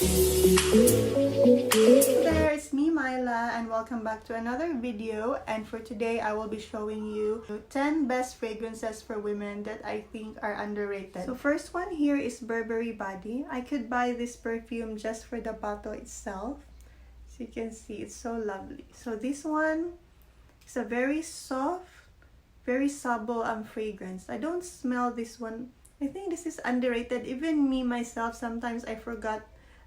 There, it's me Myla and welcome back to another video, and for today I will be showing you 10 best fragrances for women that I think are underrated. So first one here is Burberry Body. I could buy this perfume just for the bottle itself. So you can see it's so lovely. So this one is a very soft, very subtle fragrance. I don't smell this one. I think this is underrated. Even me myself, sometimes I forgot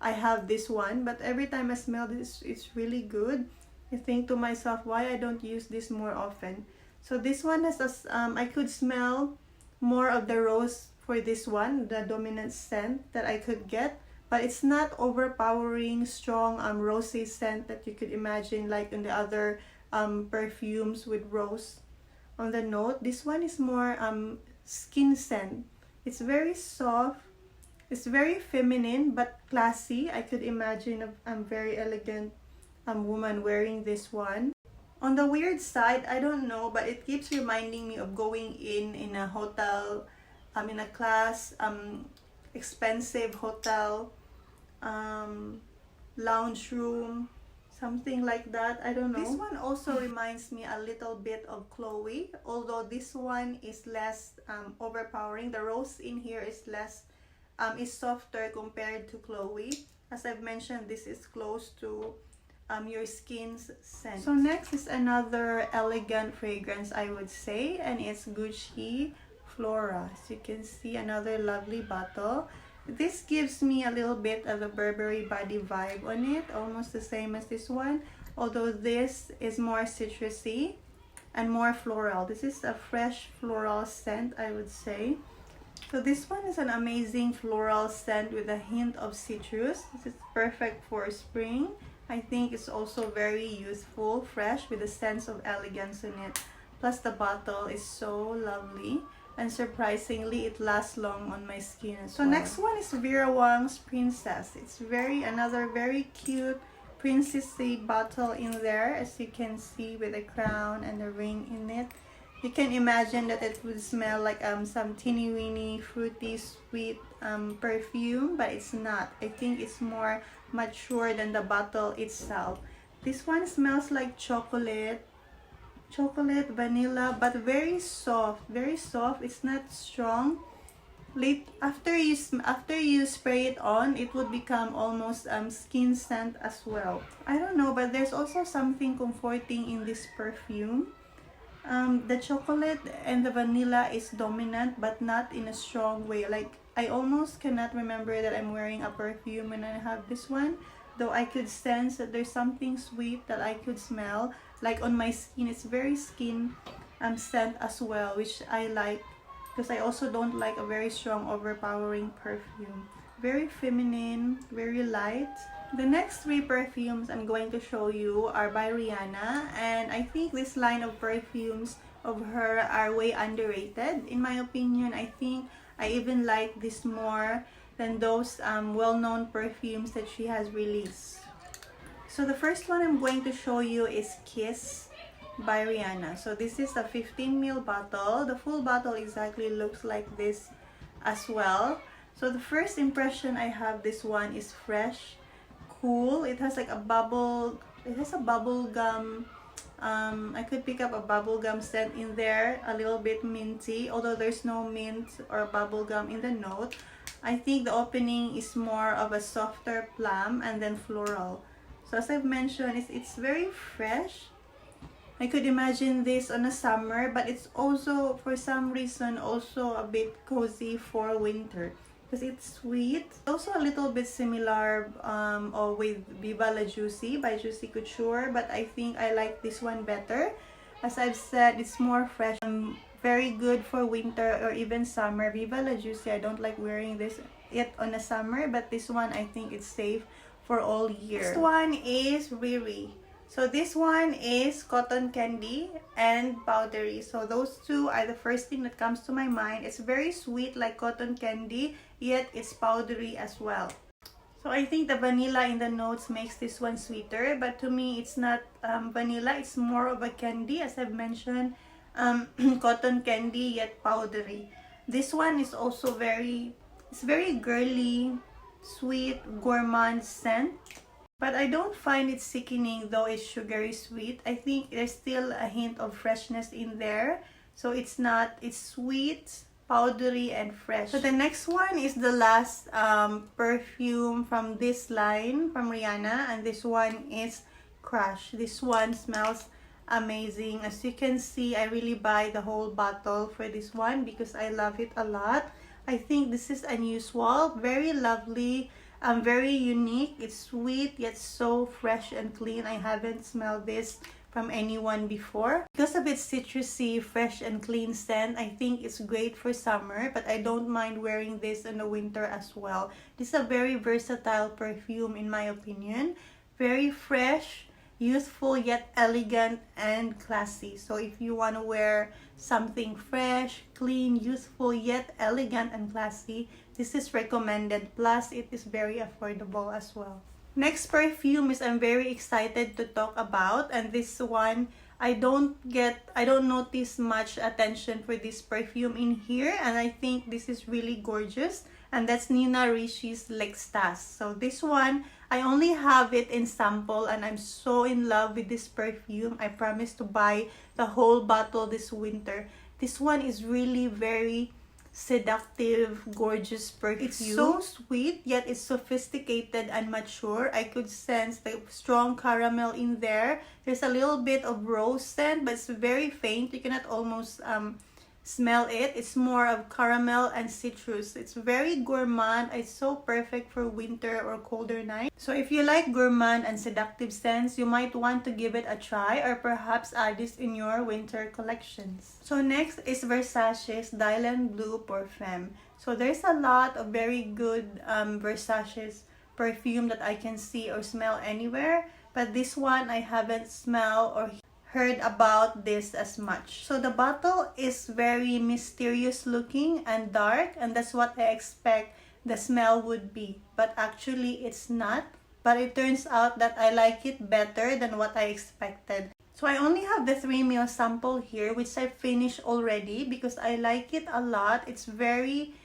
I have this one, but every time I smell this, it's really good. I think to myself, why I don't use this more often. So this one has a, I could smell more of the rose for this one, the dominant scent that I could get, but it's not overpowering, strong rosy scent that you could imagine like in the other perfumes with rose on the note. This one is more skin scent. It's very soft. It's very feminine but classy. I could imagine a very elegant woman wearing this one. On the weird side, I don't know, but it keeps reminding me of going in a hotel, in a class, expensive hotel, lounge room, something like that. I don't know. This one also reminds me a little bit of Chloe, although this one is less overpowering. The rose in here is less is softer compared to Chloe. As I've mentioned, this is close to your skin's scent. So next is another elegant fragrance, I would say, and it's Gucci Flora. As you can see, another lovely bottle. This gives me a little bit of a Burberry Body vibe on it, almost the same as this one, although this is more citrusy and more floral. This is a fresh floral scent, I would say. So this one is an amazing floral scent with a hint of citrus. This is perfect for spring. I think it's also very youthful, fresh, with a sense of elegance in it. Plus the bottle is so lovely, and surprisingly it lasts long on my skin as well. So next one is Vera Wang's Princess. It's another very cute princessy bottle in there, as you can see, with a crown and a ring in it. You can imagine that it would smell like some teeny weeny fruity sweet perfume, but it's not. I think it's more mature than the bottle itself. This one smells like chocolate, vanilla, but very soft, very soft. It's not strong. After you spray it on, it would become almost skin scent as well. I don't know, but there's also something comforting in this perfume. The chocolate and the vanilla is dominant, but not in a strong way. Like, I almost cannot remember that I'm wearing a perfume when I have this one, though I could sense that there's something sweet that I could smell. Like on my skin, it's very skin scent as well, which I like, because I also don't like a very strong overpowering perfume. Very feminine, very light. The next three perfumes I'm going to show you are by Rihanna, and I think this line of perfumes of her are way underrated. In my opinion, I think I even like this more than those well-known perfumes that she has released. So the first one I'm going to show you is Kiss by Rihanna. So this is a 15 ml bottle. The full bottle exactly looks like this as well. So the first impression I have, this one is fresh, cool. It has like a bubble, it has a bubble gum, I could pick up a bubble gum scent in there, a little bit minty, although there's no mint or bubble gum in the note. I think the opening is more of a softer plum and then floral. So as I've mentioned, it's very fresh. I could imagine this on a summer, but it's also, for some reason, also a bit cozy for winter, because it's sweet. Also a little bit similar with Viva La Juicy by Juicy Couture, but I think I like this one better. As I've said, it's more fresh. Very good for winter or even summer. Viva La Juicy, I don't like wearing it on a summer, but this one I think it's safe for all year. Next one is RiRi. So this one is cotton candy and powdery. So those two are the first thing that comes to my mind. It's very sweet like cotton candy, yet it's powdery as well. So I think the vanilla in the notes makes this one sweeter, but to me it's not vanilla, it's more of a candy, as I've mentioned, cotton candy yet powdery. This one is also very girly, sweet gourmand scent. But I don't find it sickening, though it's sugary sweet. I think there's still a hint of freshness in there. So it's sweet, powdery, and fresh. So the next one is the last perfume from this line from Rihanna. And this one is Crush. This one smells amazing. As you can see, I really buy the whole bottle for this one because I love it a lot. I think this is unusual, very lovely, very unique. It's sweet yet so fresh and clean. I haven't smelled this from anyone before. Because of its citrusy, fresh and clean scent, I think it's great for summer, but I don't mind wearing this in the winter as well. This is a very versatile perfume in my opinion. Very fresh, youthful yet elegant and classy. So if you want to wear something fresh, clean, youthful yet elegant and classy, this is recommended. Plus it is very affordable as well. Next perfume is I'm very excited to talk about, and this one I don't notice much attention for this perfume in here, and I think this is really gorgeous, and that's Nina Ricci's L'Extase. So this one I only have it in sample, and I'm so in love with this perfume. I promise to buy the whole bottle this winter. This one is really very seductive, gorgeous perfume. It's so sweet, yet it's sophisticated and mature. I could sense the strong caramel in there. There's a little bit of rose scent, but it's very faint. You cannot almost smell it. It's more of caramel and citrus. It's very gourmand. It's so perfect for winter or colder nights. So if you like gourmand and seductive scents, you might want to give it a try, or perhaps add this in your winter collections. So next is Versace's Dylan Blue pour Femme. So there's a lot of very good Versace's perfume that I can see or smell anywhere, but this one I haven't smelled or heard about this as much. So the bottle is very mysterious looking and dark, and that's what I expect the smell would be, but actually it's not. But it turns out that I like it better than what I expected. So I only have the 3 ml sample here, which I finished already because I like it a lot. It's very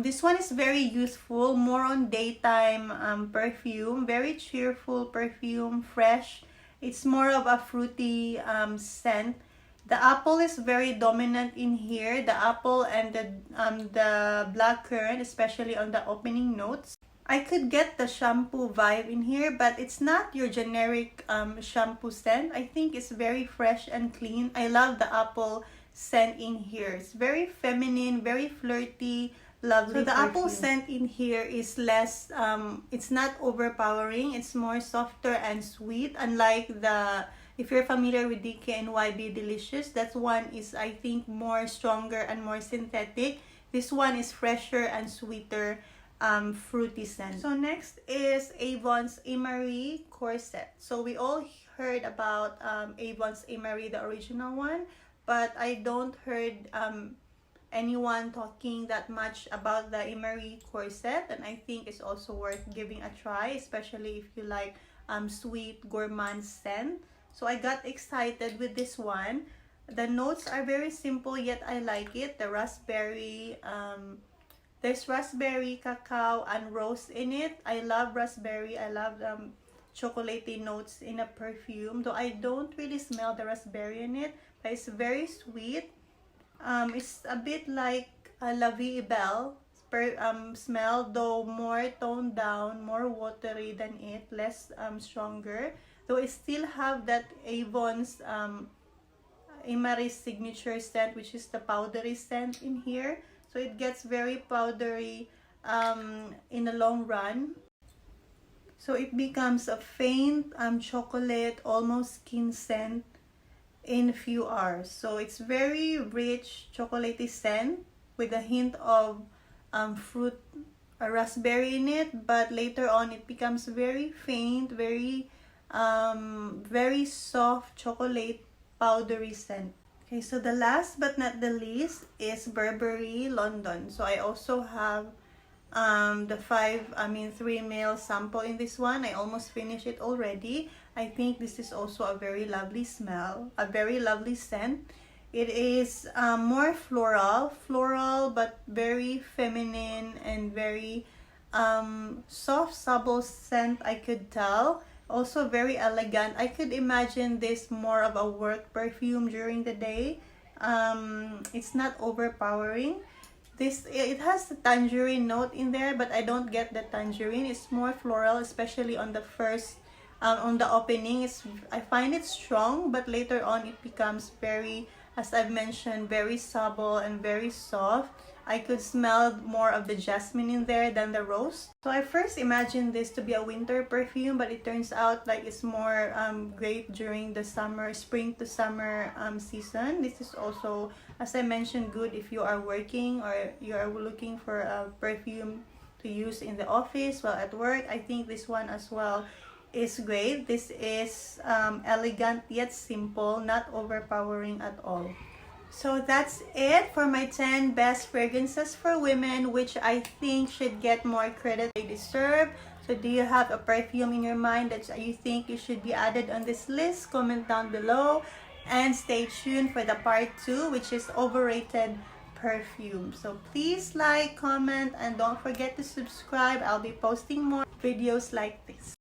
this one is very youthful, more on daytime perfume, very cheerful perfume, fresh. It's more of a fruity scent. The apple is very dominant in here. The apple and the blackcurrant, especially on the opening notes. I could get the shampoo vibe in here, but it's not your generic shampoo scent. I think it's very fresh and clean. I love the apple scent in here. It's very feminine, very flirty, lovely. So the apple scent in here is less, it's not overpowering. It's more softer and sweet. Unlike if you're familiar with DKNY Delicious, that one is, I think, more stronger and more synthetic. This one is fresher and sweeter, fruity scent. So next is Avon's Imari Corset. So we all heard about Avon's Imari, the original one, but I don't heard anyone talking that much about the Imari Corset, and I think it's also worth giving a try, especially if you like sweet gourmand scent. So I got excited with this one. The notes are very simple, yet I like it. The raspberry, there's raspberry, cacao, and rose in it. I love raspberry. I love chocolatey notes in a perfume, though I don't really smell the raspberry in it, but it's very sweet. It's a bit like a La Vie Belle smell, though more toned down, more watery than it, less stronger. Though it still have that Avon's Imari's signature scent, which is the powdery scent in here. So it gets very powdery in the long run. So it becomes a faint chocolate, almost skin scent in a few hours. So it's very rich chocolatey scent with a hint of fruit, raspberry in it, but later on it becomes very faint, very soft chocolate powdery scent. Okay, so the last but not the least is Burberry London. So I also have the 3 ml sample in this one. I almost finished it already. I think this is also a very lovely smell, a very lovely scent. It is more floral, but very feminine and very soft, subtle scent, I could tell. Also very elegant. I could imagine this more of a work perfume during the day. It's not overpowering. This, it has the tangerine note in there, but I don't get the tangerine. It's more floral, especially on the first, on the opening. I find it strong, but later on it becomes very, as I've mentioned, very subtle and very soft. I could smell more of the jasmine in there than the rose. So I first imagined this to be a winter perfume, but it turns out like it's more great during the summer, spring to summer season. This is also, as I mentioned, good if you are working or you are looking for a perfume to use in the office while at work. I think this one as well is great. This is elegant yet simple, not overpowering at all. So that's it for my 10 best fragrances for women, which I think should get more credit they deserve. So do you have a perfume in your mind that you think you should be added on this list? Comment down below and stay tuned for the part 2, which is overrated perfume. So please like, comment, and don't forget to subscribe. I'll be posting more videos like this.